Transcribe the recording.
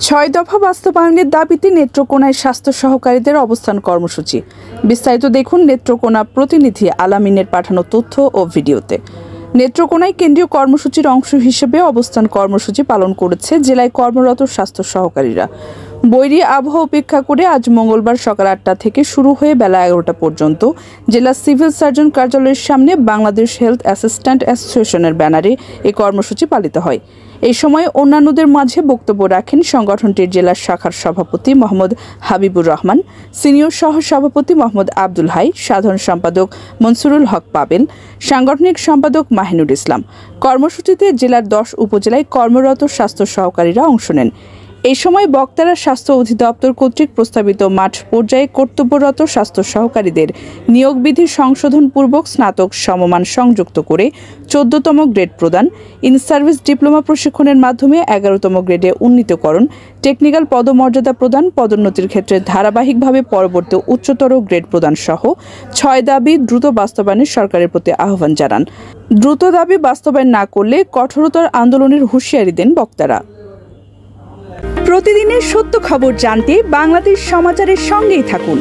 ছয় দফা বাস্তবায়নের দাবিতে নেত্রকোনায় স্বাস্থ্য সহকারীদের অবস্থান কর্মসূচি। বিস্তারিত দেখুন নেত্রকোনা প্রতিনিধি আলামিনের পাঠানো তথ্য ও ভিডিওতে। নেত্রকোনায় কেন্দ্রীয় কর্মসূচির অংশ হিসেবে অবস্থান কর্মসূচি পালন করেছে জেলায় কর্মরত স্বাস্থ্য সহকারীরা। বৈরী আবহাওয়া উপেক্ষা করে আজ মঙ্গলবার সকাল ৮টা থেকে শুরু হয়ে বেলা ১১টা পর্যন্ত জেলা সিভিল সার্জন কার্যালয়ের সামনে বাংলাদেশ হেলথ অ্যাসিস্ট্যান্ট অ্যাসোসিয়েশনের ব্যানারে এই কর্মসূচি পালিত হয়। এই সময় অন্যান্যদের মাঝে বক্তব্য রাখেন সংগঠনটির জেলা শাখার সভাপতি মোহাম্মদ হাবিবুর রহমান, সিনিয়র সহ সভাপতি মোহাম্মদ আব্দুল হাই, সাধারণ সম্পাদক মনসুরুল হক পাবেল, সাংগঠনিক সম্পাদক মাহিনুর ইসলাম। কর্মসূচিতে জেলার ১০ উপজেলায় কর্মরত স্বাস্থ্য সহকারীরা অংশ নেন। এই সময় বক্তারা স্বাস্থ্য অধিদপ্তর কর্তৃক প্রস্তাবিত মাঠ পর্যায়ে কর্তব্যরত স্বাস্থ্য সহকারীদের নিয়োগ বিধি সংশোধনপূর্বক স্নাতক সমমান সংযুক্ত করে ১৪তম গ্রেড প্রদান, ইন সার্ভিস ডিপ্লোমা প্রশিক্ষণের মাধ্যমে ১১তম গ্রেডে উন্নীতকরণ, টেকনিক্যাল পদমর্যাদা প্রদান, পদোন্নতির ক্ষেত্রে ধারাবাহিকভাবে পরবর্তী উচ্চতর গ্রেড প্রদান সহ ৬ দাবি দ্রুত বাস্তবায়নে সরকারের প্রতি আহ্বান জানান। দ্রুত দাবি বাস্তবায়ন না করলে কঠোরতর আন্দোলনের হুঁশিয়ারি দেন বক্তারা। প্রতিদিনের সত্য খবর জানতে বাংলাদেশ সমাচারের সঙ্গেই থাকুন।